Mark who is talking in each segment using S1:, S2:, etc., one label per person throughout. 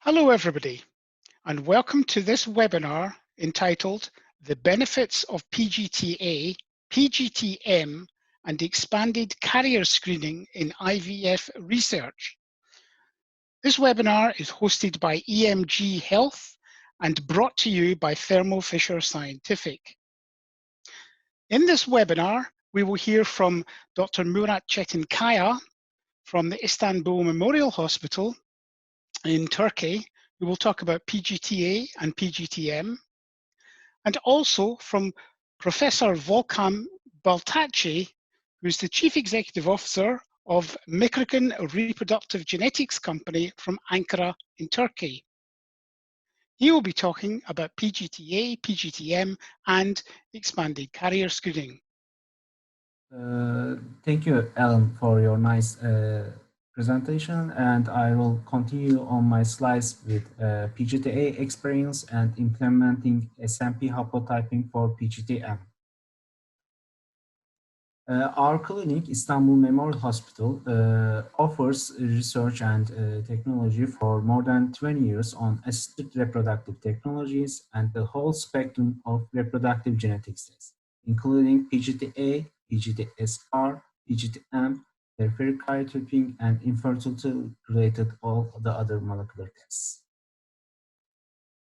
S1: Hello everybody, and welcome to this webinar entitled The Benefits of PGT-A, PGT-M, and Expanded Carrier Screening in IVF Research. This webinar is hosted by EMG Health and brought to you by Thermo Fisher Scientific. In this webinar, we will hear from Dr. Murat Cetinkaya from the Istanbul Memorial Hospital in Turkey, we will talk about PGT-A and PGT-M, and also from Professor Volkan Baltaci, who is the Chief Executive Officer of Mikrogen Reproductive Genetics Company from Ankara in Turkey. He will be talking about PGT-A, PGT-M, and expanded carrier screening.
S2: Thank you, Alan, for your nice presentation, and I will continue on my slides with PGT-A experience and implementing SMP haplotyping for PGT-M. Our clinic, Istanbul Memorial Hospital, offers research and technology for more than 20 years on assisted reproductive technologies and the whole spectrum of reproductive genetics tests, including PGT-A, PGT-SR, PGT-M, peripheral karyotyping, and infertility-related all the other molecular tests.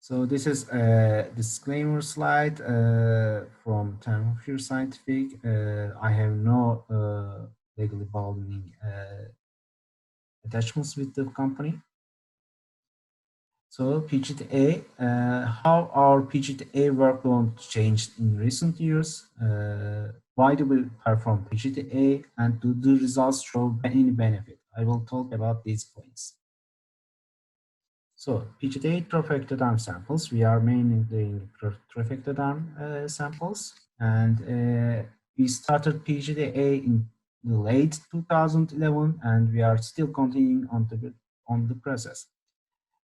S2: So this is a disclaimer slide from Thermo Fisher Scientific. I have no legally binding attachments with the company. So PGT-A, how our PGT-A workload changed in recent years? Why do we perform PGT-A, and do the results show any benefit? I will talk about these points. So PGT-A trophectoderm samples, we are mainly doing trophectoderm samples, and we started PGT-A in the late 2011, and we are still continuing on the process.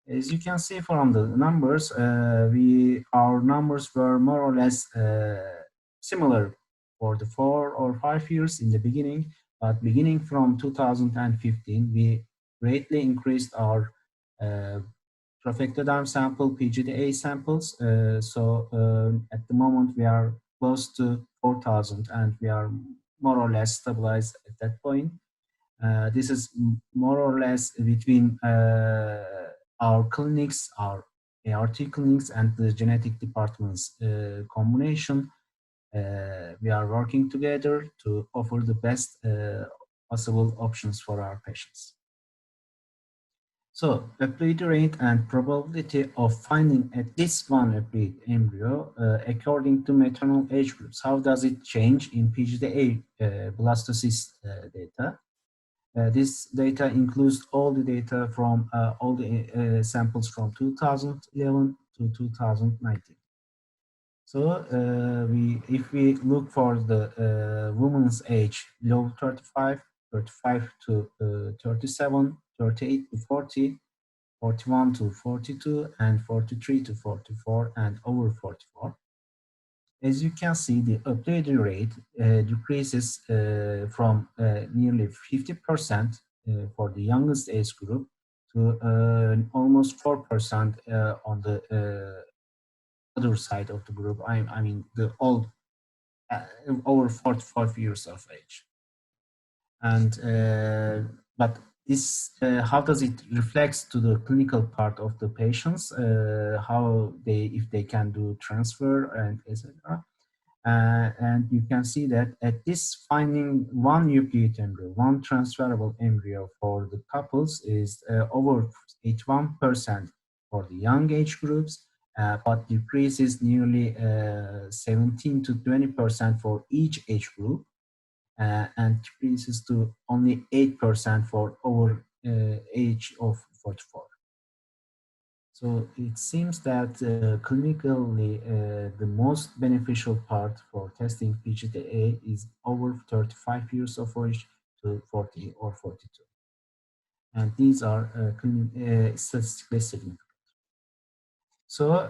S2: As you can see from the numbers, our numbers were more or less similar for the 4 or 5 years in the beginning, but beginning from 2015, we greatly increased our trophectoderm sample, PGT-A samples. At the moment, we are close to 4,000, and we are more or less stabilized at that point. This is more or less between our clinics, our ART clinics, and the genetic department's combination. We are working together to offer the best possible options for our patients. So, haploid rate and probability of finding at least one haploid embryo according to maternal age groups. How does it change in PGT-A blastocyst data? This data includes all the data from all the samples from 2011 to 2019. So if we look for the woman's age below 35, 35 to 37, 38 to 40, 41 to 42, and 43 to 44, and over 44. As you can see, the haploid rate decreases from nearly 50% for the youngest age group to almost 4% on the other side of the group. I mean, the old over 45 years of age. And but this, how does it reflects to the clinical part of the patients? How if they can do transfer and etc. And you can see that at this finding one nucleate embryo, one transferable embryo for the couples is over 81% for the young age groups, but decreases nearly 17 to 20% for each age group, and decreases to only 8% for over age of 44. So it seems that clinically the most beneficial part for testing PGT-A is over 35 years of age to 40 or 42. And these are statistically significant. So,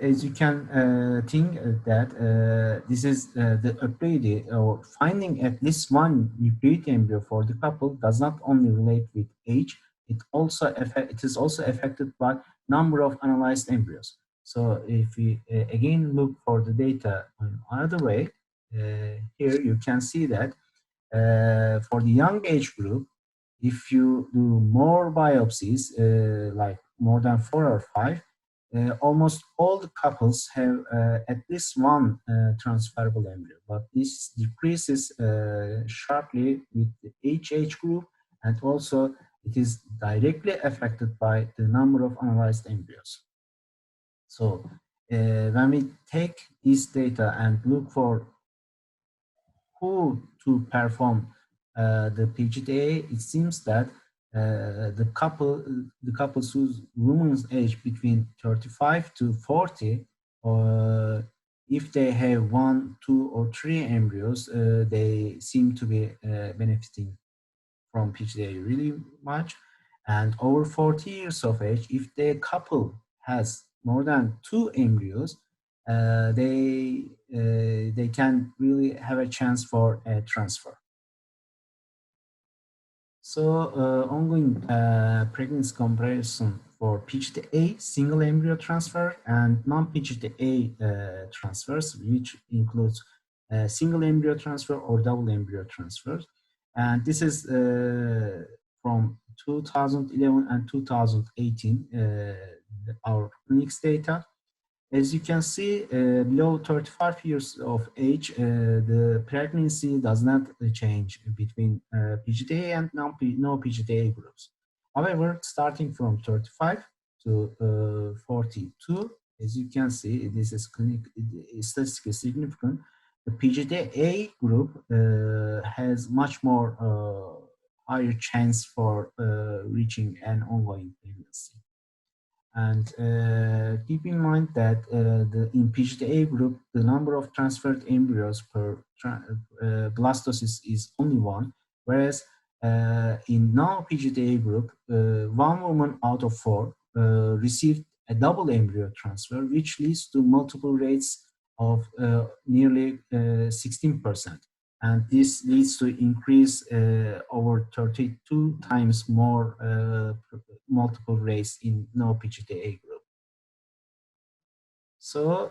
S2: as you can think that this is the ability or finding at least one nucleate embryo for the couple does not only relate with age, it is also affected by number of analyzed embryos. So if we again look for the data in another way, here you can see that for the young age group, if you do more biopsies, like more than 4 or 5, almost all the couples have at least one transferable embryo, but this decreases sharply with each age group, and also it is directly affected by the number of analyzed embryos. So when we take this data and look for who to perform the PGTA, it seems that the couples whose women's age between 35 to 40, if they have 1, 2, or 3 embryos, they seem to be benefiting from PGTA really much. And over 40 years of age, if the couple has more than 2 embryos, they can really have a chance for a transfer. So ongoing pregnancy comparison for PGT-A single embryo transfer and non-PGT-A transfers, which includes single embryo transfer or double embryo transfers. And this is from 2011 and 2018, our clinics data. As you can see, below 35 years of age, the pregnancy does not change between PGTA and no PGTA groups. However, starting from 35 to 42, as you can see, this is statistically significant. The PGTA group has much more higher chance for reaching an ongoing pregnancy. And keep in mind that in PGTA group, the number of transferred embryos per blastocyst is only 1, whereas in non-PGTA group, 1 woman out of 4 received a double embryo transfer, which leads to multiple rates of nearly 16%. And this leads to increase over 32 times more multiple rates in no PGTA group. So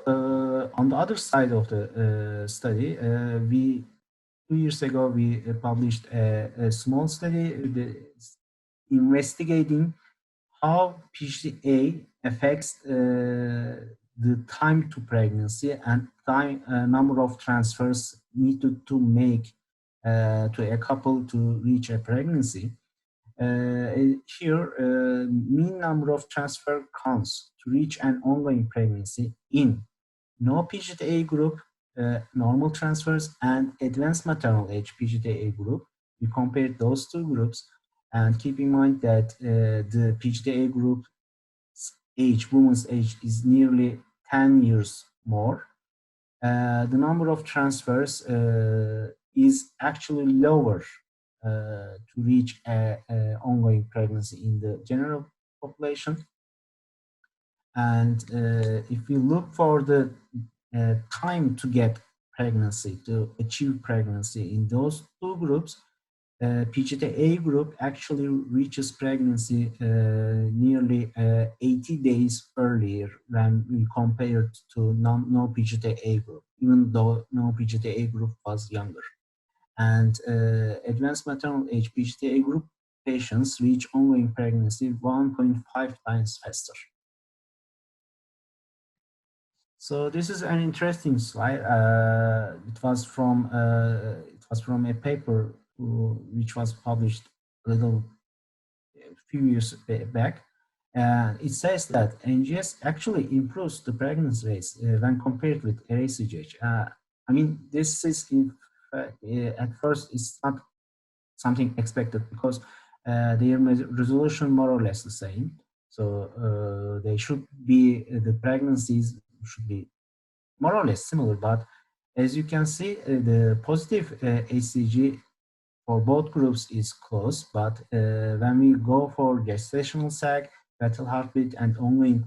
S2: on the other side of the study, 2 years ago, we published a small study investigating how PGTA affects the time to pregnancy and number of transfers needed to make to a couple to reach a pregnancy. Here, mean number of transfer counts to reach an ongoing pregnancy in no PGTA group, normal transfers, and advanced maternal age PGTA group. We compared those two groups, and keep in mind that the PGTA group age, woman's age, is nearly 10 years more. The number of transfers is actually lower to reach an ongoing pregnancy in the general population. And if we look for the time to get pregnancy, to achieve pregnancy in those two groups, PGTA group actually reaches pregnancy nearly 80 days earlier when we compared to no PGTA group, even though no PGTA group was younger. And advanced maternal age PGTA group patients reach ongoing pregnancy 1.5 times faster. So this is an interesting slide. It was from a paper which was published a few years back. It says that NGS actually improves the pregnancy rates when compared with RACGH. I mean, this is at first it's not something expected because their resolution more or less the same. So they should be, the pregnancies should be more or less similar, but as you can see, the positive HCG for both groups is close, but when we go for gestational sag, fetal heartbeat, and ongoing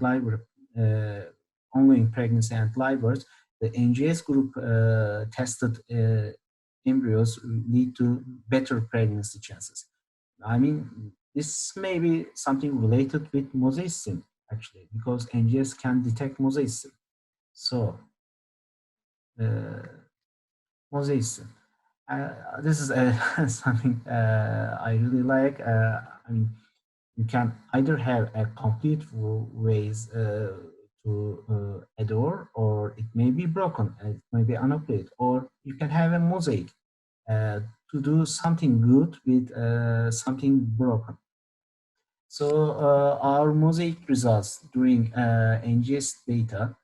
S2: pregnancy and live birth, the NGS group tested embryos lead to better pregnancy chances. I mean, This may be something related with mosaicism, actually, because NGS can detect mosaicism. So, mosaicism. This is something I really like. I mean, you can either have a complete ways to adore, or it may be broken, it may be unapplied, or you can have a mosaic to do something good with something broken. So our mosaic results during NGS data,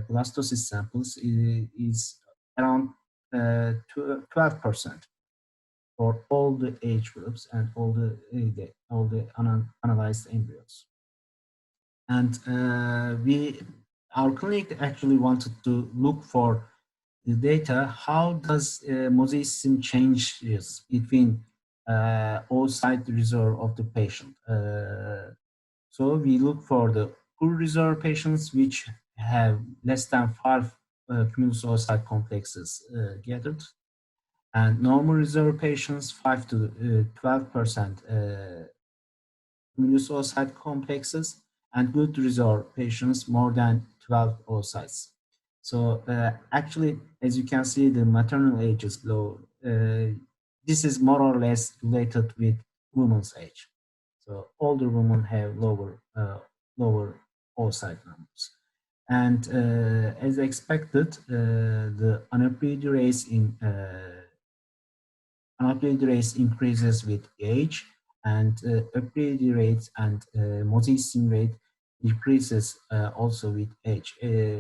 S2: blastocyst samples is around 12% for all the age groups and all the analyzed embryos. And our clinic actually wanted to look for the data. How does mosaicism changes between oocyte reserve of the patient? So we look for the poor reserve patients which have less than 5 cumulus oocyte complexes gathered, and normal reserve patients 5 to 12% cumulus oocyte complexes, and good reserve patients more than 12 oocytes. So actually, as you can see, the maternal age is low. This is more or less related with women's age. So older women have lower oocyte numbers. And as expected, the aneuploidy rates increases with age, and aneuploidy rates and mosaicism rate decreases also with age.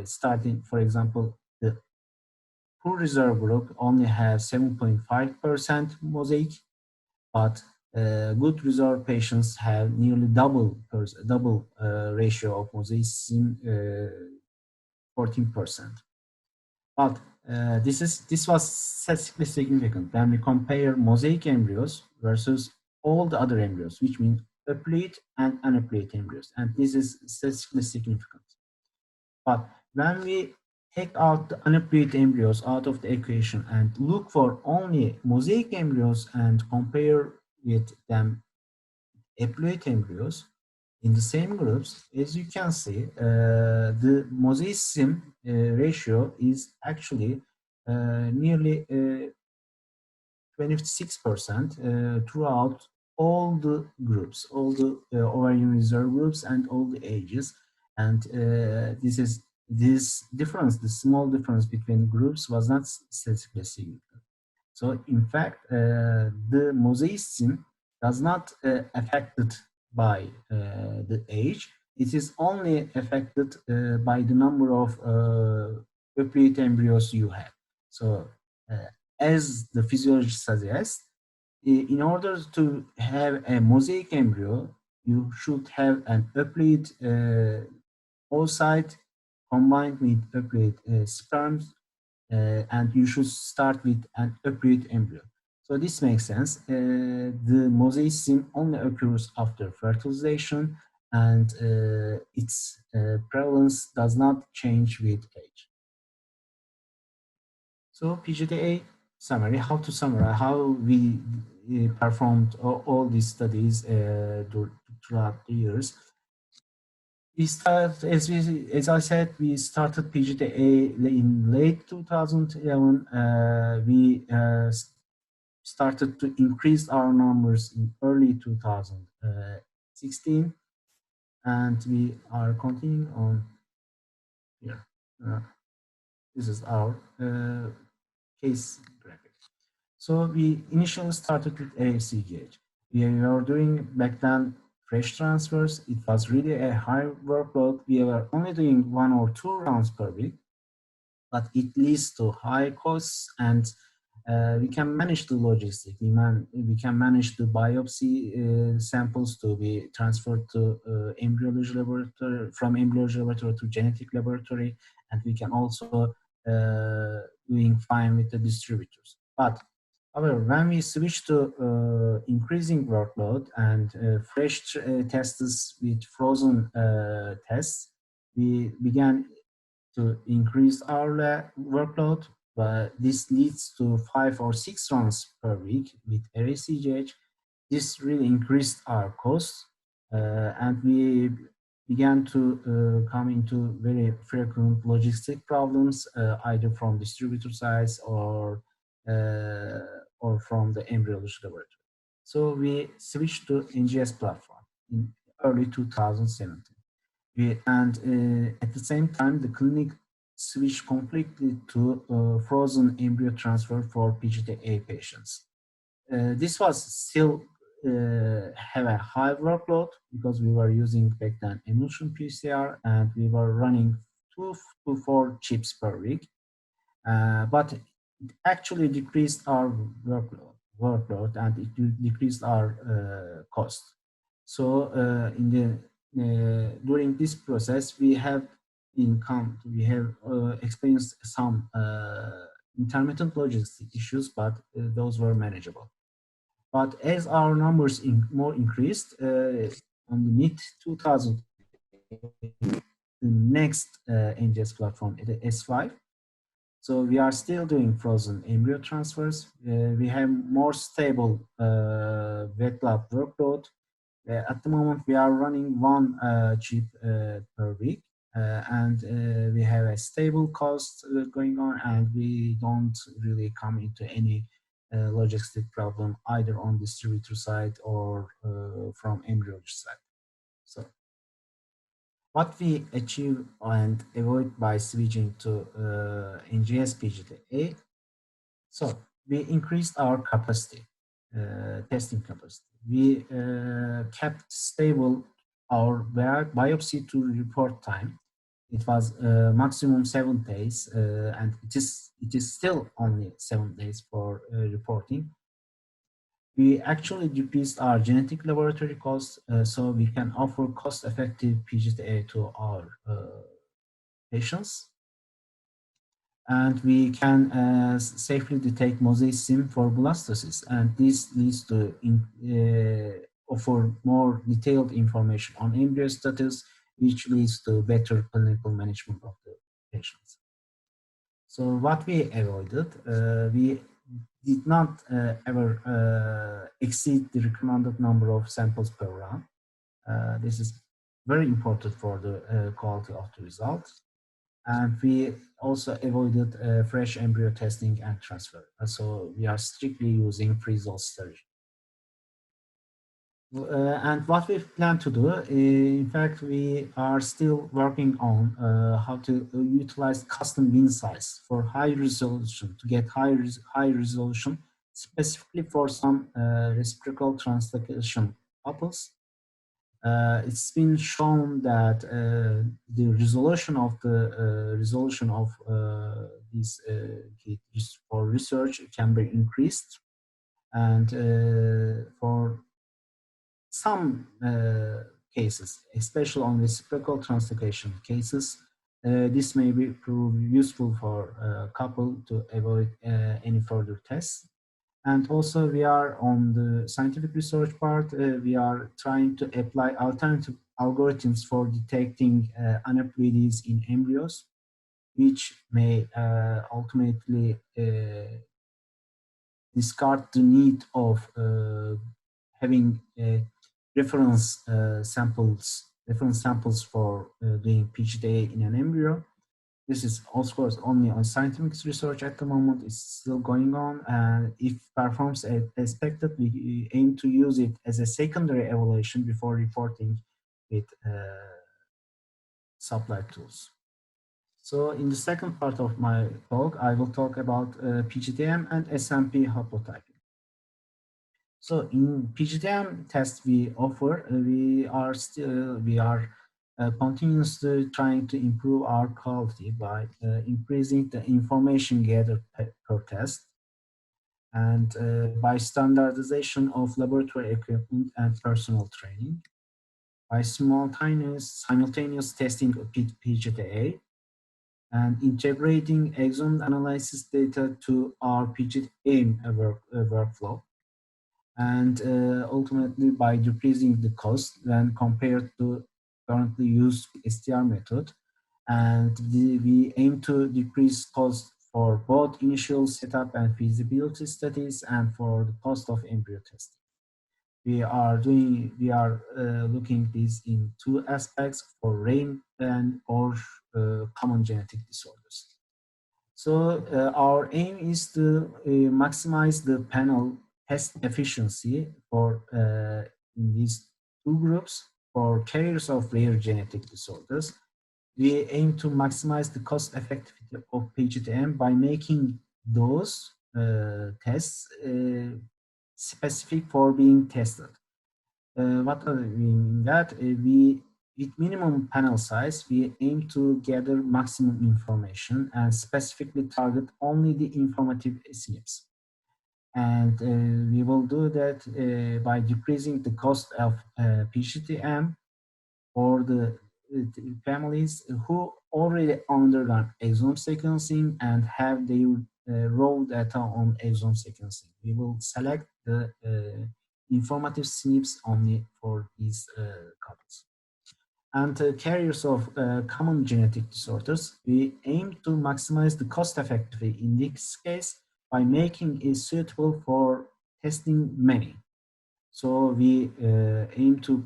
S2: Starting, for example, the poor reserve group only has 7.5% mosaic, but good reserve patients have nearly double ratio of mosaicism, 14%. But this was statistically significant when we compare mosaic embryos versus all the other embryos, which mean aneuploid and aneuploid embryos, and this is statistically significant. But when we take out the aneuploid embryos out of the equation and look for only mosaic embryos and compare with them aneuploid embryos in the same groups, as you can see, the mosaicism ratio is actually nearly 26% throughout all the groups, all the ovarian reserve groups and all the ages. And this difference, the small difference between groups was not statistically significant. So in fact, the mosaicism does not affected by the age. It is only affected by the number of aneuploid embryos you have. So as the physiology suggests, in order to have a mosaic embryo, you should have an aneuploid oocyte combined with aneuploid sperms, and you should start with an aneuploid embryo. So this makes sense. The mosaicism only occurs after fertilization, and its prevalence does not change with age. So PGT-A summary, how to summarize, how we performed all these studies throughout the years. We start, as I said, we started PGT-A in late 2011. We started to increase our numbers in early 2016, and we are continuing on here. This is our case graphic. So we initially started with ACGH. We were doing back then fresh transfers. It was really a high workload. We were only doing 1 or 2 rounds per week, but it leads to high costs, and we can manage the logistics. We can manage the biopsy samples to be transferred to embryology laboratory, from embryology laboratory to genetic laboratory, and we can also doing fine with the distributors. But however, when we switch to increasing workload and fresh tests with frozen tests, we began to increase our workload, but this leads to 5 or 6 runs per week with RACGH. This really increased our costs, and we began to come into very frequent logistic problems, either from distributor sides or from the embryology laboratory. So we switched to NGS platform in early 2017. At the same time, the clinic switched completely to frozen embryo transfer for PGT-A patients. This was still have a high workload because we were using back then emulsion PCR and we were running 2 to 4 chips per week. But it actually decreased our workload and it decreased our cost. So during this process, we have experienced some intermittent logistic issues, but those were manageable. But as our numbers more increased, on the mid 2000, the next NGS platform, the S5. So we are still doing frozen embryo transfers. We have more stable wet lab workload. At the moment, we are running 1 chip per week, and we have a stable cost going on, and we don't really come into any logistic problem either on distributor side or from embryology side. So what we achieve and avoid by switching to NGS PGT-A, so we increased our capacity, testing capacity. We kept stable our biopsy to report time. It was maximum 7 days, and it is still only 7 days for reporting. We actually decreased our genetic laboratory costs, so we can offer cost-effective PGT-A to our patients. And we can safely detect Mosaic sim for blastocysts, and this leads to offer more detailed information on embryo status, which leads to better clinical management of the patients. So what we avoided, we did not ever exceed the recommended number of samples per run. This is very important for the quality of the results. And we also avoided fresh embryo testing and transfer. So we are strictly using freeze-all strategy. And what we plan to do, in fact, we are still working on how to utilize custom bin size for high resolution, to get high resolution, specifically for some reciprocal translocation couples. It's been shown that the resolution of these kits for research can be increased, and for some cases, especially on reciprocal translocation cases, this may be prove useful for a couple to avoid any further tests. And also we are on the scientific research part, we are trying to apply alternative algorithms for detecting aneuploidies in embryos, which may ultimately discard the need of having reference samples for doing PGT-A in an embryo. This is, of course, only on scientific research at the moment. It's still going on, and if performs as expected, we aim to use it as a secondary evaluation before reporting with supply tools. So in the second part of my talk, I will talk about PGT-M and SMP haplotyping. So in PGT-M test we offer, we are continuously trying to improve our quality by increasing the information gathered per test, and by standardization of laboratory equipment and personal training, by simultaneous testing of PGT-A, and integrating exome analysis data to our PGT-M workflow, and ultimately by decreasing the cost when compared to currently used STR method. And we aim to decrease cost for both initial setup and feasibility studies and for the cost of embryo testing. we are looking this in two aspects for rare and or common genetic disorders. So our aim is to maximize the panel test efficiency for in these two groups for carriers of rare genetic disorders. We aim to maximize the cost effectivity of PGT-M by making those tests specific for being tested. What do we mean that? With minimum panel size, we aim to gather maximum information and specifically target only the informative SNPs. And we will do that by decreasing the cost of PGT-M for the families who already undergone exome sequencing and have their raw data on exome sequencing. We will select the informative SNPs only for these couples. And carriers of common genetic disorders, we aim to maximize the cost effectively in this case by making it suitable for testing many. So we aim to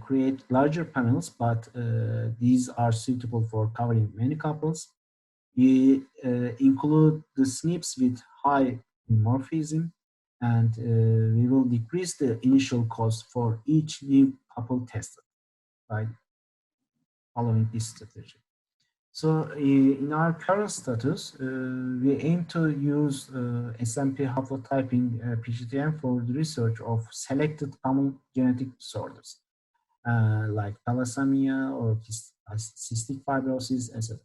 S2: create larger panels, but these are suitable for covering many couples. We include the SNPs with high dimorphism, and we will decrease the initial cost for each new couple tested by following this strategy. So in our current status, we aim to use SMP haplotyping PGTM for the research of selected common genetic disorders like thalassemia or cystic fibrosis, etc.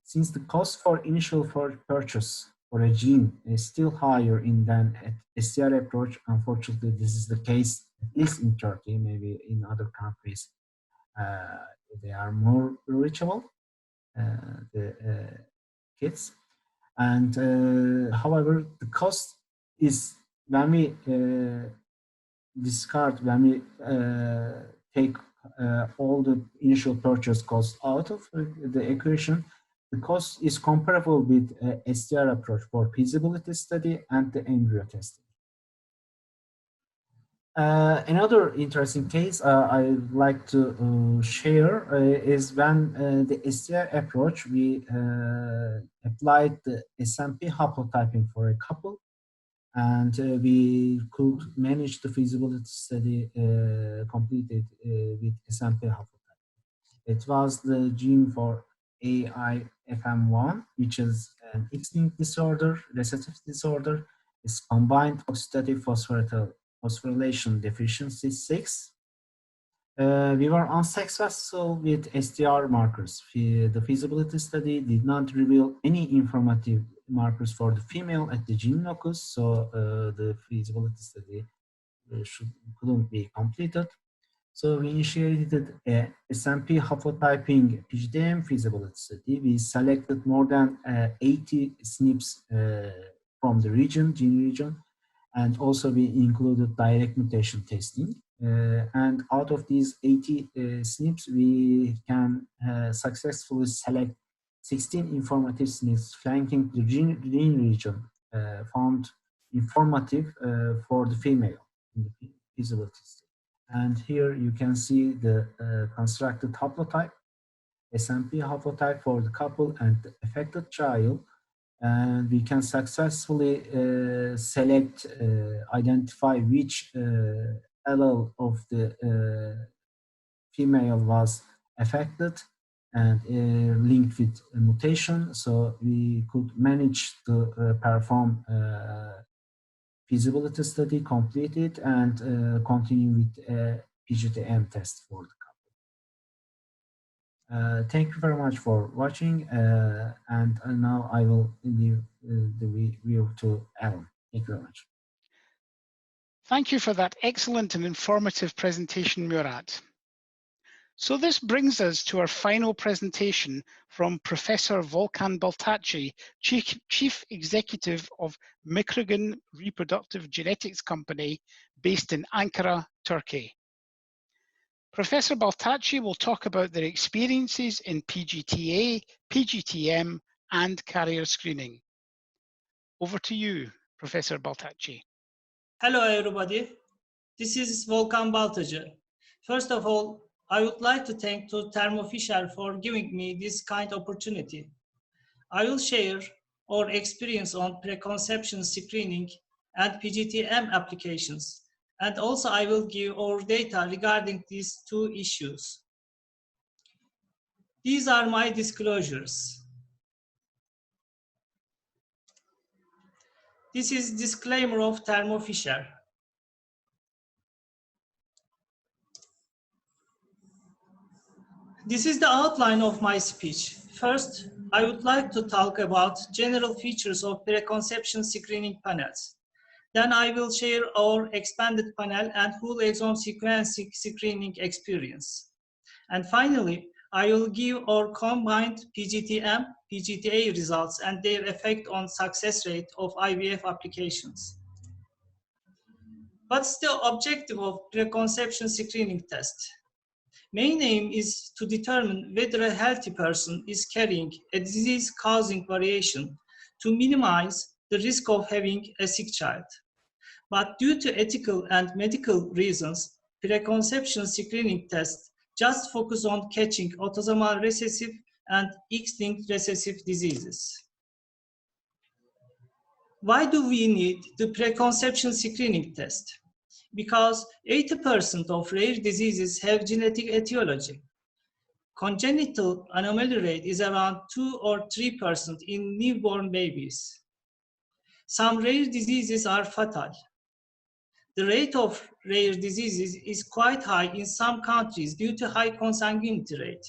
S2: Since the cost for initial purchase for a gene is still higher than STR approach, unfortunately, this is the case, at least in Turkey, maybe in other countries, they are more reachable, the kids. And however, the cost is when we when we take all the initial purchase costs out of the equation, the cost is comparable with STR approach for feasibility study and the embryo testing. Another interesting case I'd like to share is when the STR approach, we applied the SMP haplotyping for a couple, and we could manage the feasibility study completed with SMP haplotyping. It was the gene for AIFM1, which is an X-linked disorder, recessive disorder. It's combined oxidative phosphorylation deficiency 6. We were unsuccessful with STR markers. The feasibility study did not reveal any informative markers for the female at the gene locus, so the feasibility study couldn't be completed. So we initiated a SMP haplotyping PGT-M feasibility study. We selected more than 80 SNPs from the gene region, and also we included direct mutation testing. And out of these 80 SNPs, we can successfully select 16 informative SNPs flanking the gene region found informative for the female in the feasibility study. And here you can see the constructed haplotype, SMP haplotype for the couple and the affected child. And we can successfully select, identify which allele of the female was affected and linked with a mutation. So we could manage to perform feasibility study, complete it, and continue with a PGT-M test for the couple. Thank you very much for watching, and now I will leave the view to Aaron. Thank you very much.
S1: Thank you for that excellent and informative presentation, Murat. So this brings us to our final presentation from Professor Volkan Baltaci, Chief Executive of Mikrogen Reproductive Genetics Company based in Ankara, Turkey. Professor Baltaci will talk about their experiences in PGT-A, PGT-M, and carrier screening. Over to you, Professor Baltaci.
S3: Hello, everybody. This is Volkan Baltaci. First of all, I would like to thank to Thermo Fisher for giving me this kind of opportunity. I will share our experience on preconception screening and PGT-M applications, and also I will give our data regarding these two issues. These are my disclosures. This is disclaimer of Thermo Fisher. This is the outline of my speech. First, I would like to talk about general features of preconception screening panels. Then I will share our expanded panel and whole exome sequencing screening experience. And finally, I will give our combined PGT-M, PGT-A results and their effect on success rate of IVF applications. What's the objective of preconception screening test? Main aim is to determine whether a healthy person is carrying a disease-causing variation to minimize the risk of having a sick child. But due to ethical and medical reasons, preconception screening tests just focus on catching autosomal recessive and X-linked recessive diseases. Why do we need the preconception screening test? Because 80% of rare diseases have genetic etiology. Congenital anomaly rate is around 2 or 3% in newborn babies. Some rare diseases are fatal. The rate of rare diseases is quite high in some countries due to high consanguinity rate.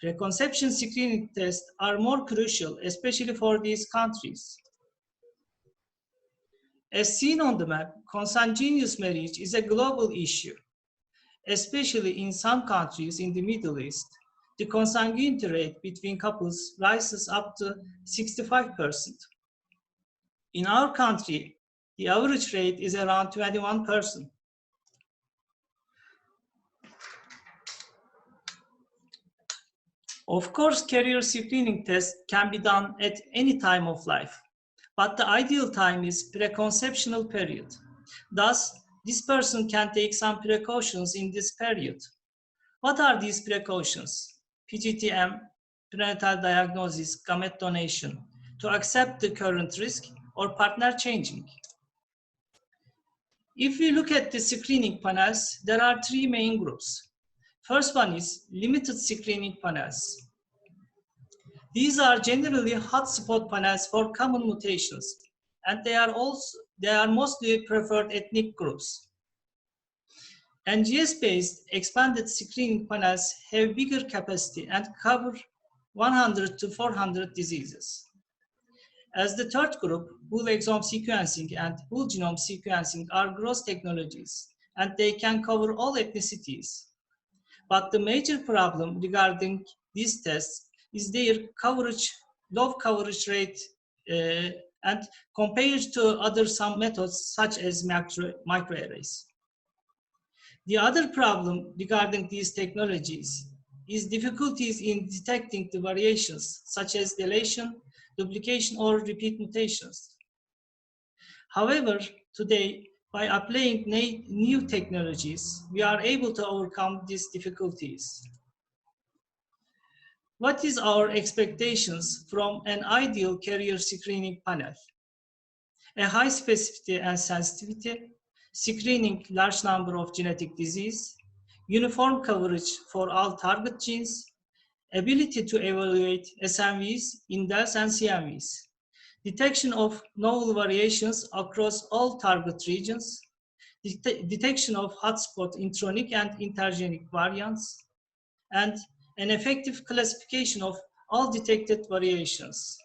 S3: Preconception screening tests are more crucial, especially for these countries. As seen on the map, consanguineous marriage is a global issue, especially in some countries in the Middle East. The consanguinity rate between couples rises up to 65%. In our country, the average rate is around 21%. Of course, carrier screening tests can be done at any time of life, but the ideal time is preconceptional period. Thus, this person can take some precautions in this period. What are these precautions? PGT-M, prenatal diagnosis, gamete donation, to accept the current risk or partner changing. If we look at the screening panels, there are three main groups. First one is limited screening panels. These are generally hotspot panels for common mutations, and they are mostly preferred ethnic groups. NGS-based expanded screening panels have bigger capacity and cover 100 to 400 diseases. As the third group, whole exome sequencing and whole genome sequencing are gross technologies, and they can cover all ethnicities. But the major problem regarding these tests is their coverage, low coverage rate, and compared to other some methods such as microarrays. The other problem regarding these technologies is difficulties in detecting the variations such as deletion, duplication, or repeat mutations. However, today, by applying new technologies, we are able to overcome these difficulties. What is our expectations from an ideal carrier screening panel? A high specificity and sensitivity, screening large number of genetic disease, uniform coverage for all target genes, ability to evaluate SNVs, indels, and CNVs, detection of novel variations across all target regions, detection of hotspot intronic and intergenic variants, and an effective classification of all detected variations.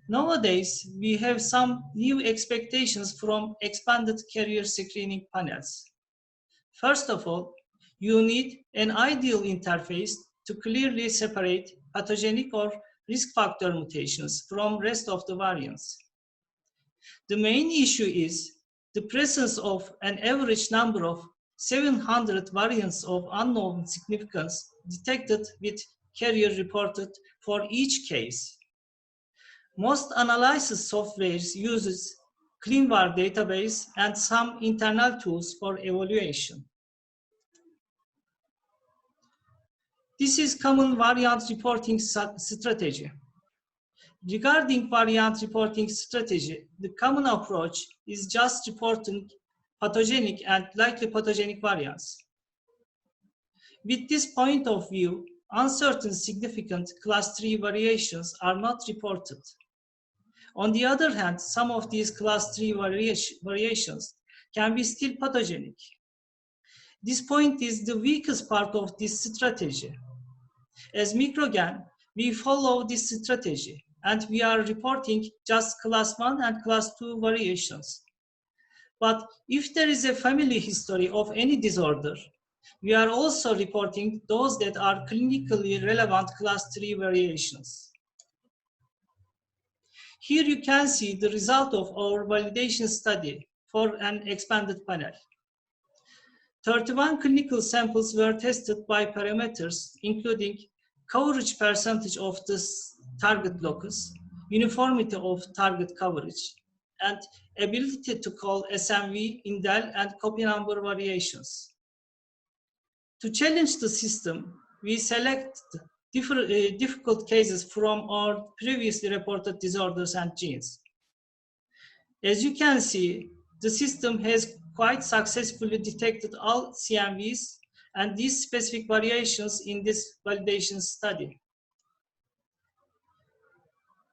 S3: Nowadays, we have some new expectations from expanded carrier screening panels. First of all, you need an ideal interface to clearly separate pathogenic or risk factor mutations from rest of the variants. The main issue is the presence of an average number of 700 variants of unknown significance detected with carrier reported for each case. Most analysis softwares uses CleanVar database, and some internal tools for evaluation. This is common variant reporting strategy. Regarding variant reporting strategy, the common approach is just reporting pathogenic and likely pathogenic variants. With this point of view, uncertain significant class 3 variations are not reported. On the other hand, some of these class 3 variations can be still pathogenic. This point is the weakest part of this strategy. As Mikrogen, we follow this strategy, and we are reporting just class 1 and class 2 variations. But if there is a family history of any disorder, we are also reporting those that are clinically relevant class 3 variations. Here you can see the result of our validation study for an expanded panel. 31 clinical samples were tested by parameters including coverage percentage of the target locus, uniformity of target coverage, and ability to call SMV, indel, and copy number variations. To challenge the system, we select difficult cases from our previously reported disorders and genes. As you can see, the system has quite successfully detected all CMVs and these specific variations in this validation study.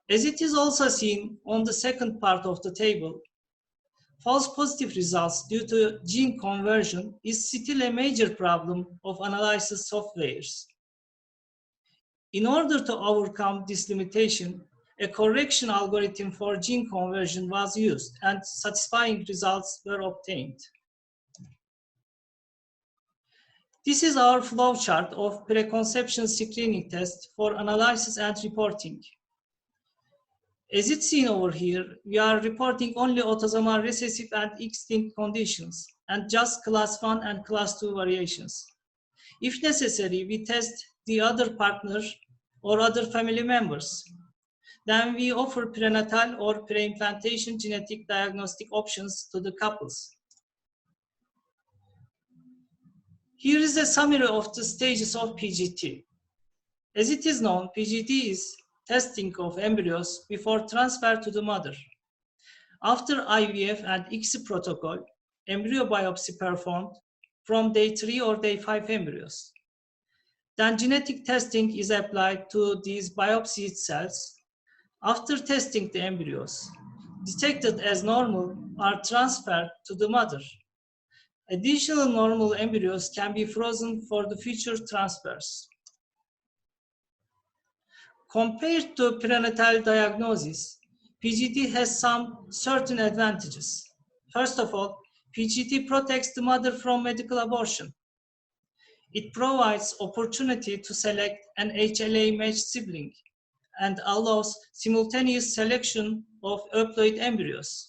S3: As it is also seen on the second part of the table, false positive results due to gene conversion is still a major problem of analysis softwares. In order to overcome this limitation, a correction algorithm for gene conversion was used and satisfying results were obtained. This is our flowchart of preconception screening test for analysis and reporting. As it's seen over here, we are reporting only autosomal recessive and X-linked conditions and just class 1 and class 2 variations. If necessary, we test the other partner or other family members. Then we offer prenatal or preimplantation genetic diagnostic options to the couples. Here is a summary of the stages of PGT. As it is known, PGT is testing of embryos before transfer to the mother. After IVF and ICSI protocol, embryo biopsy performed from day 3 or day 5 embryos. Then genetic testing is applied to these biopsied cells. After testing the embryos, detected as normal are transferred to the mother. Additional normal embryos can be frozen for the future transfers. Compared to prenatal diagnosis, PGT has some certain advantages. First of all, PGT protects the mother from medical abortion. It provides opportunity to select an HLA-matched sibling and allows simultaneous selection of euploid embryos.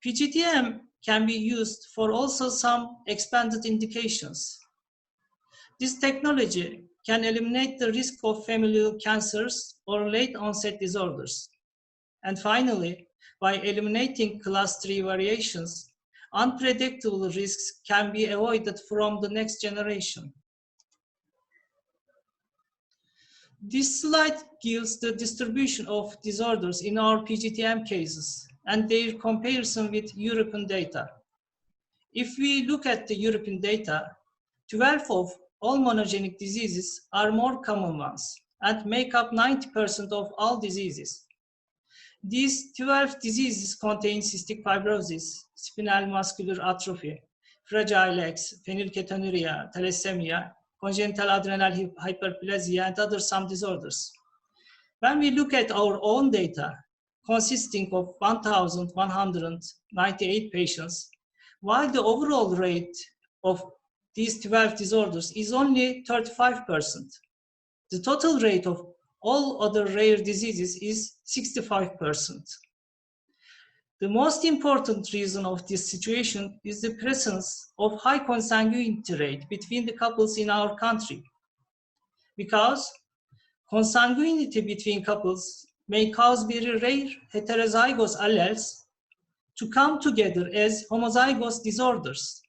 S3: PGT-M can be used for also some expanded indications. This technology can eliminate the risk of familial cancers or late onset disorders. And finally, by eliminating class 3 variations, unpredictable risks can be avoided from the next generation. This slide gives the distribution of disorders in our PGT-M cases and their comparison with European data. If we look at the European data, 12 of all monogenic diseases are more common ones and make up 90% of all diseases. These 12 diseases contain cystic fibrosis, spinal muscular atrophy, Fragile X, phenylketonuria, thalassemia, congenital adrenal hyperplasia, and other some disorders. When we look at our own data, consisting of 1,198 patients, while the overall rate of these 12 disorders is only 35%, the total rate of all other rare diseases is 65%. The most important reason of this situation is the presence of high consanguinity rate between the couples in our country. Because consanguinity between couples may cause very rare heterozygous alleles to come together as homozygous disorders.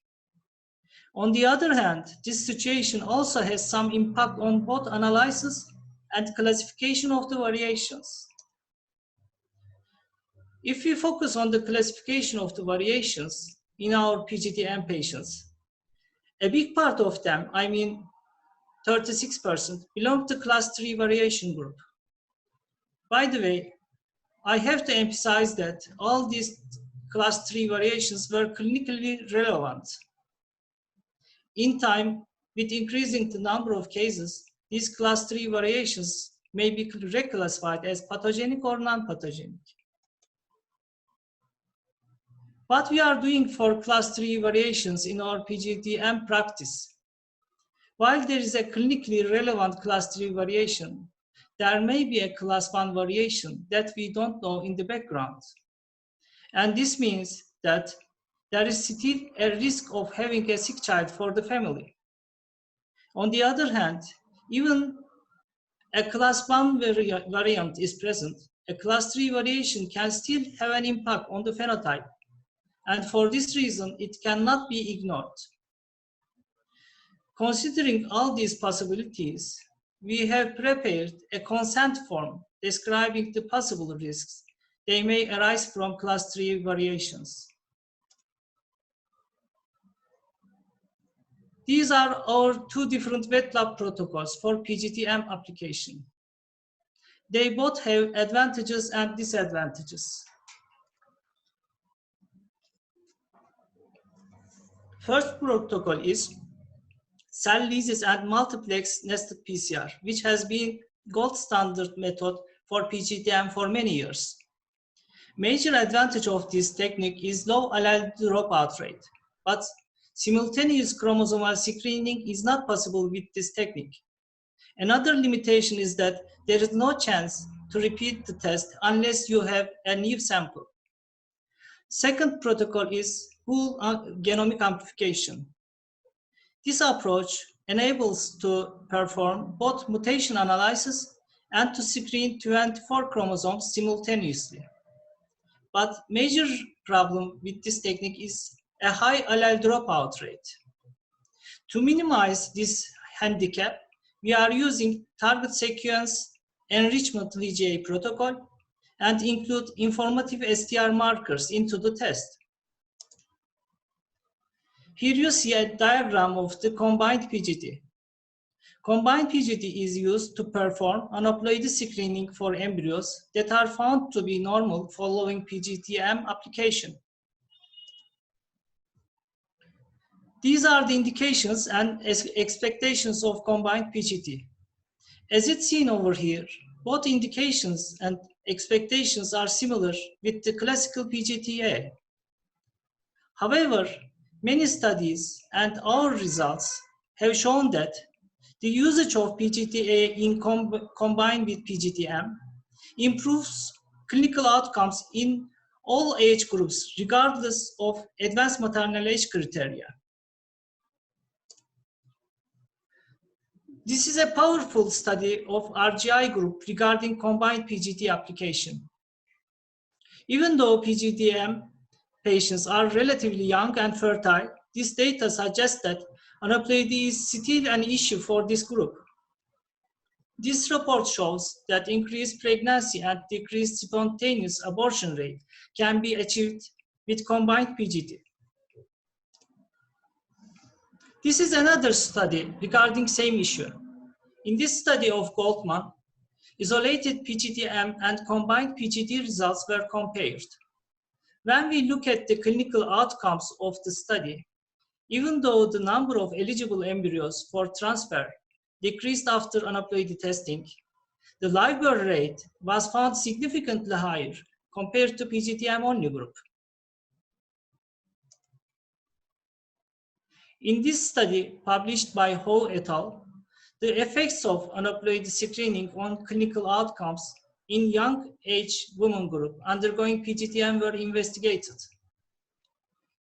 S3: On the other hand, this situation also has some impact on both analysis and classification of the variations. If we focus on the classification of the variations in our PGT-M patients, a big part of them, I mean 36%, belong to class 3 variation group. By the way, I have to emphasize that all these class 3 variations were clinically relevant. In time, with increasing the number of cases, these class 3 variations may be reclassified as pathogenic or non-pathogenic. What we are doing for class 3 variations in our PGT-M practice, while there is a clinically relevant class 3 variation, there may be a class 1 variation that we don't know in the background. And this means that there is still a risk of having a sick child for the family. On the other hand, even a class 1 variant is present, a class 3 variation can still have an impact on the phenotype. And for this reason, it cannot be ignored. Considering all these possibilities, we have prepared a consent form describing the possible risks they may arise from class 3 variations. These are our two different wet lab protocols for PGT-M application. They both have advantages and disadvantages. First protocol is cell lysis and multiplex nested PCR, which has been gold standard method for PGT-M for many years. Major advantage of this technique is low allele dropout rate, but simultaneous chromosomal screening is not possible with this technique. Another limitation is that there is no chance to repeat the test unless you have a new sample. Second protocol is whole genomic amplification. This approach enables to perform both mutation analysis and to screen 24 chromosomes simultaneously. But major problem with this technique is a high allele dropout rate. To minimize this handicap, we are using target sequence enrichment VGA protocol and include informative STR markers into the test. Here you see a diagram of the combined PGT. Combined PGT is used to perform aneuploidy screening for embryos that are found to be normal following PGT-M application. These are the indications and expectations of combined PGT. As it's seen over here, both indications and expectations are similar with the classical PGT-A. However, many studies and our results have shown that the usage of PGT-A in combined with PGT-M improves clinical outcomes in all age groups, regardless of advanced maternal age criteria. This is a powerful study of RGI group regarding combined PGT application. Even though PGT-M patients are relatively young and fertile, this data suggests that aneuploidy is still an issue for this group. This report shows that increased pregnancy and decreased spontaneous abortion rate can be achieved with combined PGT. This is another study regarding same issue. In this study of Goldman, isolated PGT-M and combined PGT results were compared. When we look at the clinical outcomes of the study, even though the number of eligible embryos for transfer decreased after aneuploidy testing, the live birth rate was found significantly higher compared to PGT-M only group. In this study published by Ho et al., the effects of aneuploidy screening on clinical outcomes in young age women group undergoing PGT-M were investigated.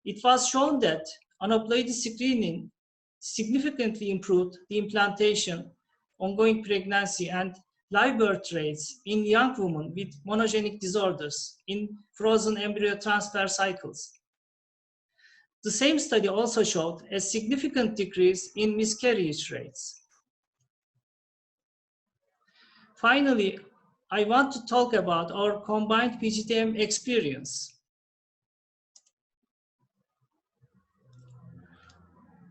S3: It was shown that aneuploidy screening significantly improved the implantation, ongoing pregnancy, and live birth rates in young women with monogenic disorders in frozen embryo transfer cycles. The same study also showed a significant decrease in miscarriage rates. Finally, I want to talk about our combined PGT-M experience.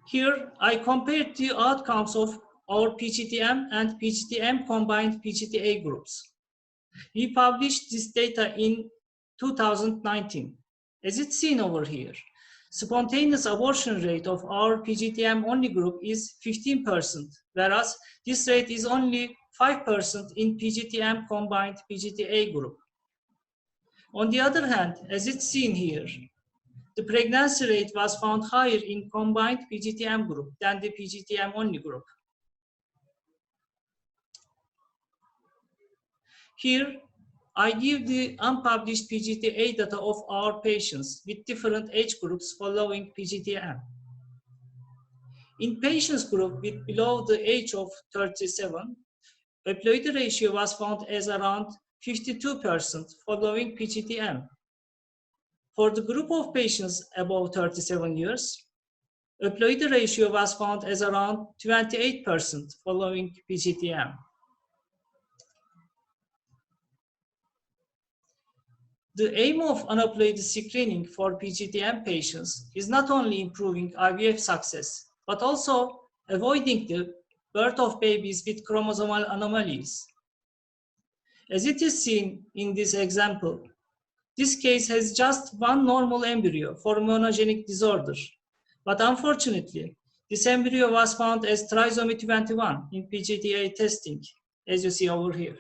S3: Here, I compared the outcomes of our PGT-M and PGT-M combined PGT-A groups. We published this data in 2019. As it's seen over here, spontaneous abortion rate of our PGT-M only group is 15%, whereas this rate is only 5% in PGT-M combined PGT-A group. On the other hand, as it's seen here, the pregnancy rate was found higher in combined PGT-M group than the PGT-M only group. Here, I give the unpublished PGT-A data of our patients with different age groups following PGT-M. In patients group with below the age of 37, aneuploidy ratio was found as around 52% following PGT-M. For the group of patients above 37 years, aneuploidy ratio was found as around 28% following PGT-M. The aim of aneuploidy screening for PGT-M patients is not only improving IVF success, but also avoiding the birth of babies with chromosomal anomalies. As it is seen in this example, this case has just one normal embryo for monogenic disorder, but unfortunately, this embryo was found as trisomy 21 in PGT-A testing, as you see over here.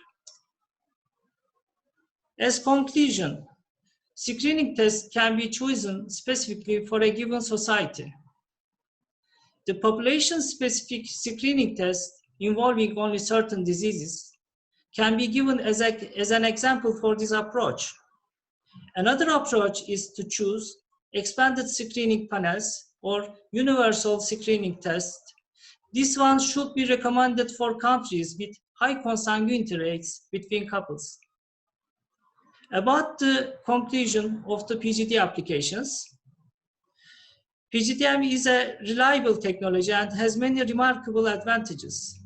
S3: As conclusion, screening tests can be chosen specifically for a given society. The population-specific screening test involving only certain diseases can be given as an example for this approach. Another approach is to choose expanded screening panels or universal screening tests. This one should be recommended for countries with high consanguinity rates between couples. About the conclusion of the PGT applications, PGT-M is a reliable technology and has many remarkable advantages.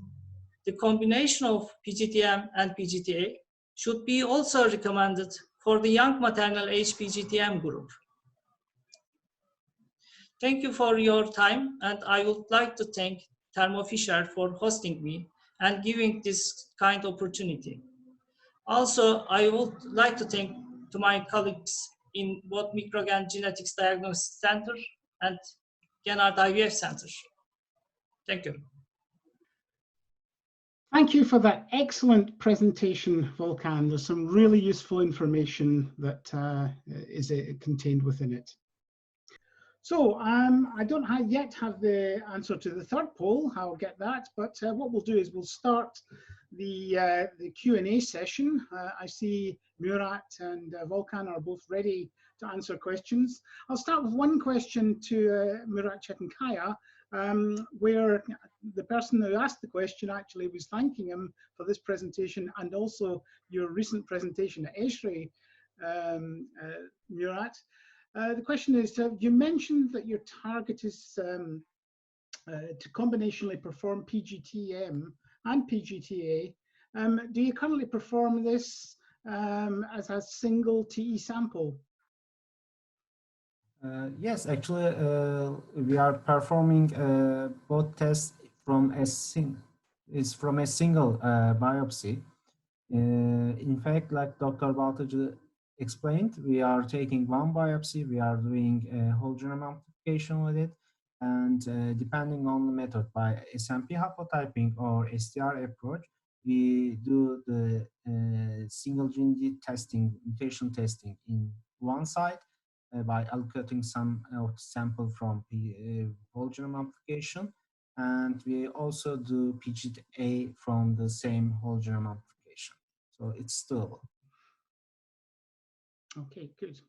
S3: The combination of PGT-M and PGT-A should be also recommended for the young maternal age PGT-M group. Thank you for your time, and I would like to thank Thermo Fisher for hosting me and giving this kind of opportunity. Also, I would like to thank to my colleagues in both Mikrogen Genetics Diagnosis Center and Genard IVF Center. Thank you.
S1: Thank you for that excellent presentation, Volkan. There's some really useful information that is contained within it. So I don't yet have the answer to the third poll. I'll get that, but what we'll do is we'll start the Q&A session. I see Murat and Volkan are both ready to answer questions. I'll start with one question to Murat Cetinkaya, where the person who asked the question actually was thanking him for this presentation and also your recent presentation at ESHRE, Murat. The question is, you mentioned that your target is to combinationally perform PGT-M and PGT-A. Do you currently perform this as a single TE sample?
S2: Yes, actually, we are performing both tests from a single biopsy. In fact, like Dr. Baltaci explained, we are taking one biopsy, we are doing a whole genome amplification with it, and depending on the method, by SMP haplotyping or STR approach, we do the single gene testing, mutation testing in one side by allocating some sample from whole genome amplification, and we also do PGT-A from the same whole genome amplification. So it's doable.
S1: Okay, good.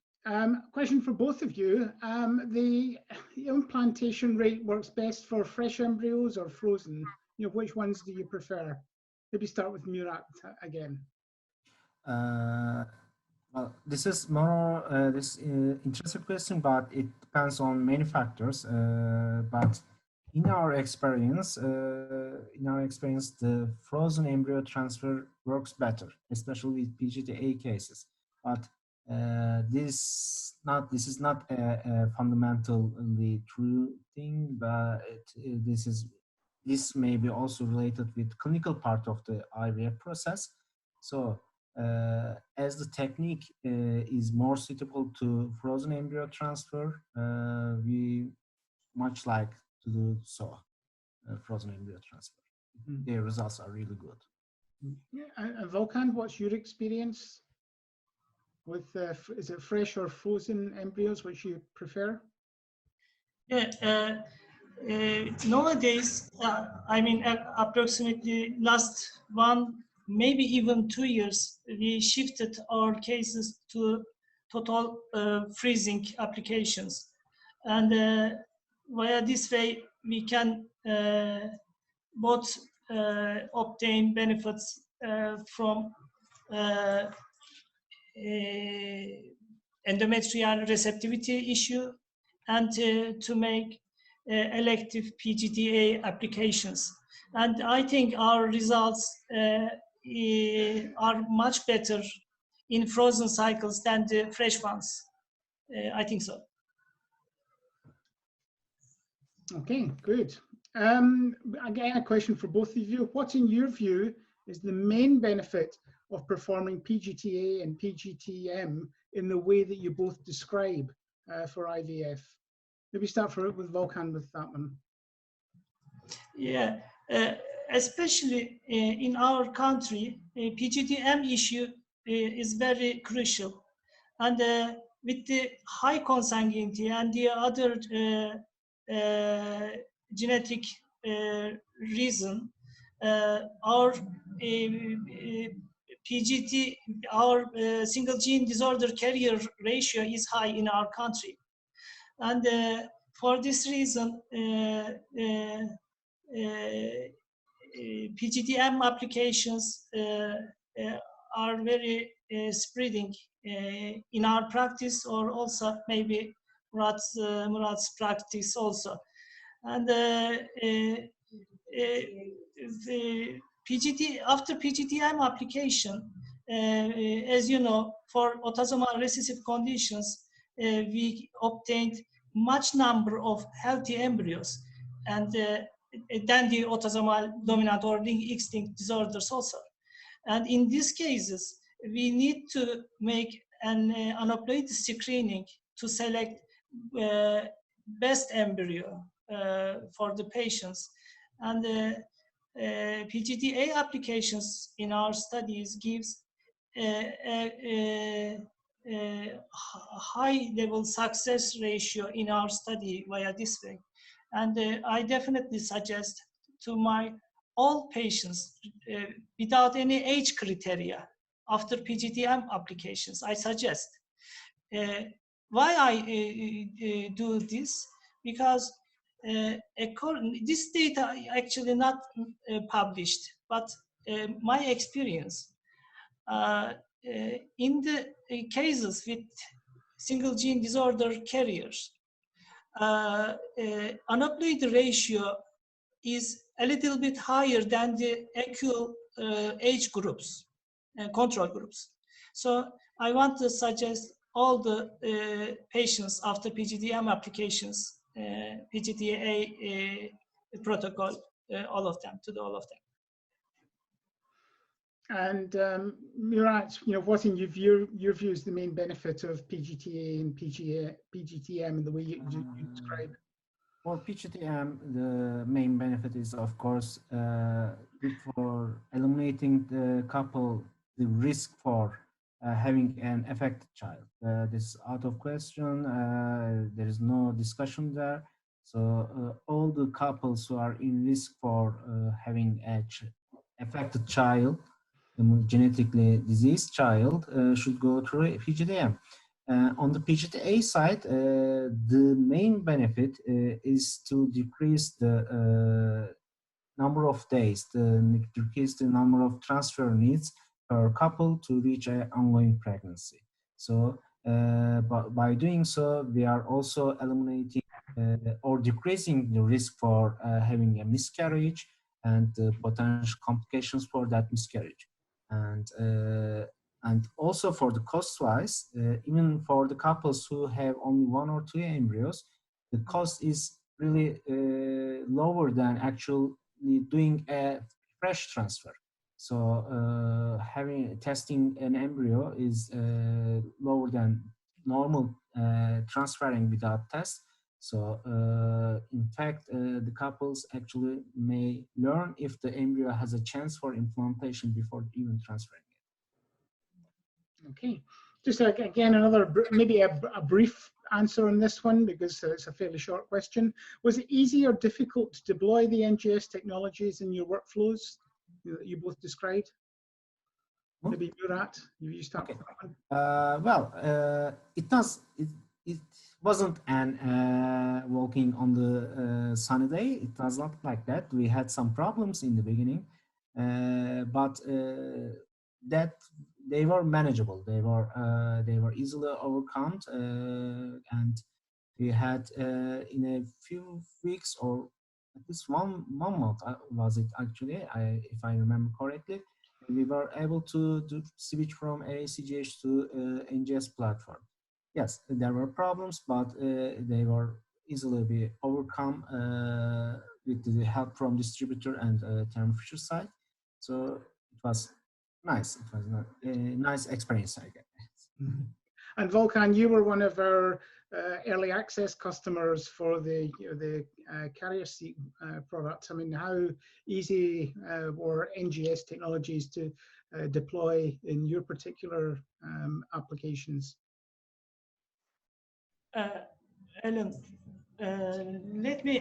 S1: Question for both of you. The implantation rate works best for fresh embryos or frozen? You know, which ones do you prefer? Maybe start with Murat again.
S2: Well, this is more interesting question, but it depends on many factors. But in our experience, the frozen embryo transfer works better, especially with PGT-A cases. But this is not a fundamentally true thing, but this may be also related with clinical part of the IVF process. So as the technique is more suitable to frozen embryo transfer, we much like to do so, frozen embryo transfer. Their results are really good.
S1: Yeah. And Volkan, what's your experience with, is it fresh or frozen embryos, which you prefer?
S3: Yeah, nowadays, I mean, approximately last 1, maybe even 2 years, we shifted our cases to total freezing applications. And via this way, we can both obtain benefits from endometrial receptivity issue and to make elective PGTA applications. And I think our results are much better in frozen cycles than the fresh ones. I think so.
S1: Okay, good. Again, a question for both of you. What, in your view, is the main benefit of performing PGT-A and PGT-M in the way that you both describe for IVF? Maybe start with Volkan with that one.
S3: Yeah, especially in our country, PGT-M issue is very crucial. And with the high consanguinity and the other genetic reason, our PGT, our single gene disorder carrier ratio is high in our country. And for this reason, PGT-M applications are very spreading in our practice, or also maybe Murat's practice also. And after PGT-M application, as you know, for autosomal recessive conditions, we obtained much number of healthy embryos, and than the autosomal dominant or X-linked disorders also. And in these cases, we need to make an aneuploidy screening to select best embryo for the patients. And PGT-A applications in our studies gives a high level success ratio in our study via this way. And I definitely suggest to my all patients without any age criteria after PGT-M applications, I suggest. Why I do this? Because this data actually not published, but my experience in the cases with single gene disorder carriers, aneuploidy ratio is a little bit higher than the equal age groups, control groups. So I want to suggest all the patients after PGT-M applications, PGT-A protocol, all of them, to do all of them.
S1: And Murat, what in your view is the main benefit of PGT-A and PGT-M in the way you describe?
S2: For PGT-M, the main benefit is, of course, good for eliminating the risk for having an affected child. This is out of question. There is no discussion there. So all the couples who are in risk for having an affected child, a genetically diseased child, should go through PGT-M. On the PGT-A side, the main benefit is to decrease the number of days, decrease the number of transfer needs per couple to reach an ongoing pregnancy. So by doing so, we are also eliminating or decreasing the risk for having a miscarriage and potential complications for that miscarriage. And also for the cost-wise, even for the couples who have only 1 or 2 embryos, the cost is really lower than actually doing a fresh transfer. So testing an embryo is lower than normal transferring without test. So in fact, the couples actually may learn if the embryo has a chance for implantation before even transferring it.
S1: Okay, just again another maybe a brief answer on this one because it's a fairly short question. Was it easy or difficult to deploy the NGS technologies in your workflows that you both described? Maybe Murat, you start.
S2: Okay. It wasn't an walking on the sunny day. It was not like that. We had some problems in the beginning, but that they were manageable. They were easily overcome, and we had in a few weeks or at least one month was it actually, if I remember correctly, we were able to switch from ACGH to NGS platform. Yes, there were problems, but they were easily be overcome with the help from distributor and Thermo Fisher side. So it was nice. It was a nice experience, I guess.
S1: Mm-hmm. And Volkan, you were one of our early access customers for the carrier seq products. I mean, how easy were NGS technologies to deploy in your particular applications?
S3: Alan, let me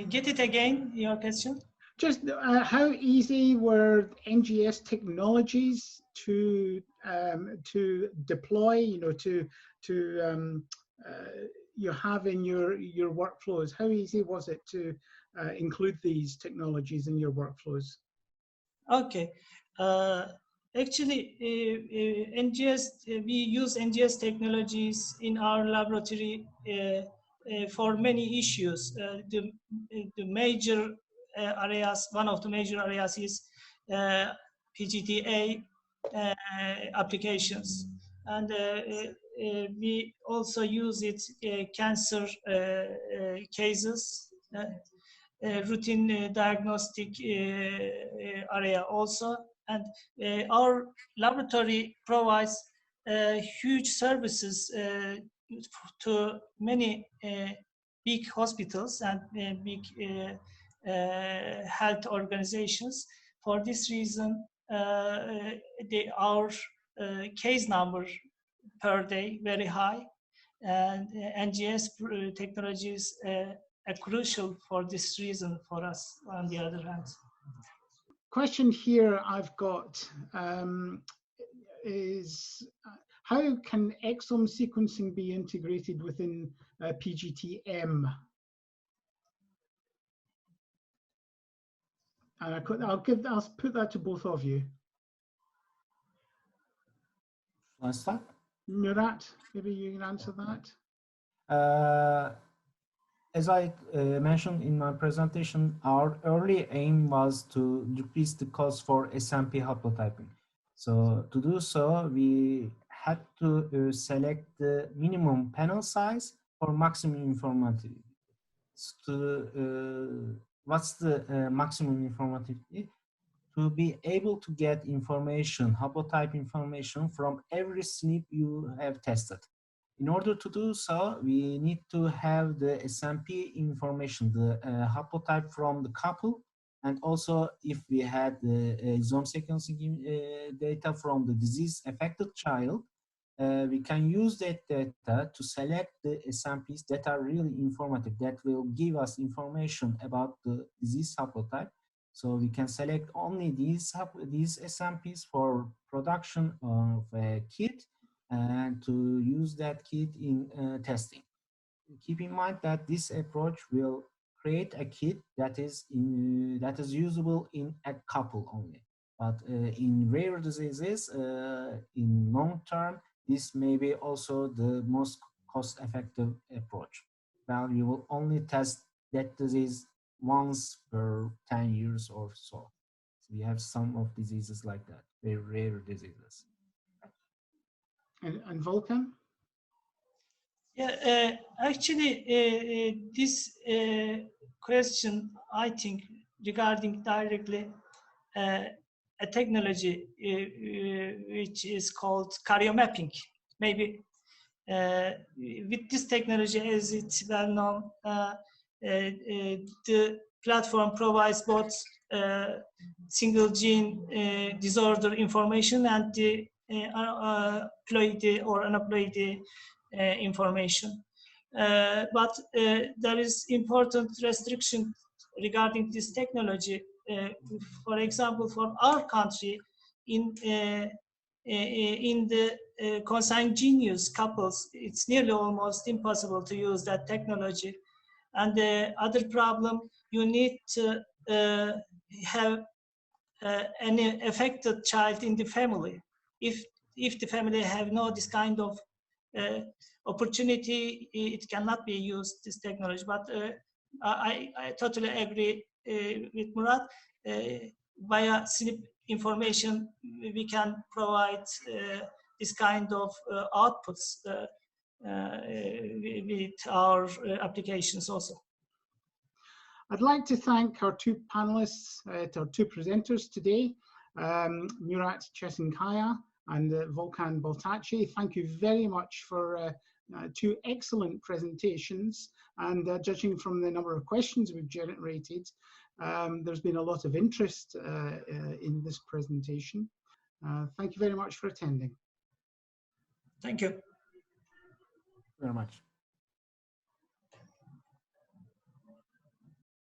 S3: get it again, your question.
S1: Just how easy were NGS technologies to deploy, you have in your workflows? How easy was it to include these technologies in your workflows?
S3: Okay. Actually, NGS, we use NGS technologies in our laboratory for many issues. The major areas, one of the major areas is PGT-A applications. And we also use it cancer cases, routine diagnostic area also. And our laboratory provides huge services to many big hospitals and big health organizations. For this reason, our case number per day very high, and NGS technologies are crucial for this reason for us, on the other hand.
S1: Question here I've got is how can exome sequencing be integrated within PGT-M? And I'll put that to both of you.
S2: Let's start.
S1: Murat, maybe you can answer that.
S2: As I mentioned in my presentation, our early aim was to decrease the cost for SMP haplotyping. So to do so, we had to select the minimum panel size for maximum informativity. What's the maximum informativity? To be able to get information, haplotype information from every SNP you have tested. In order to do so, we need to have the SMP information, the haplotype from the couple, and also if we had the exome sequencing data from the disease-affected child, we can use that data to select the SNPs that are really informative, that will give us information about the disease haplotype. So we can select only these SNPs for production of a kit and to use that kit in testing. Keep in mind that this approach will create a kit that is usable in a couple only. But in rare diseases, in long term, this may be also the most cost-effective approach. Well, you will only test that disease once per 10 years or so. So we have some of diseases like that, very rare diseases.
S1: And Volkan?
S3: Yeah, actually, this question, I think, regarding directly a technology which is called karyomapping. Maybe with this technology, as it's well known, the platform provides both single gene disorder information and the ploidy or aneuploidy information. But there is important restriction regarding this technology. For example, for our country, in the consanguineous couples, it's nearly almost impossible to use that technology. And the other problem, you need to have an affected child in the family. If the family have no this kind of opportunity, it cannot be used, this technology. But I totally agree with Murat. Via SNP information, we can provide this kind of outputs with our applications also.
S1: I'd like to thank our two panelists, our two presenters today, Murat Cetinkaya and Volkan Baltaci. Thank you very much for two excellent presentations, and judging from the number of questions we've generated, there's been a lot of interest in this presentation. Thank you very much for attending.
S3: Thank you.
S2: Very much.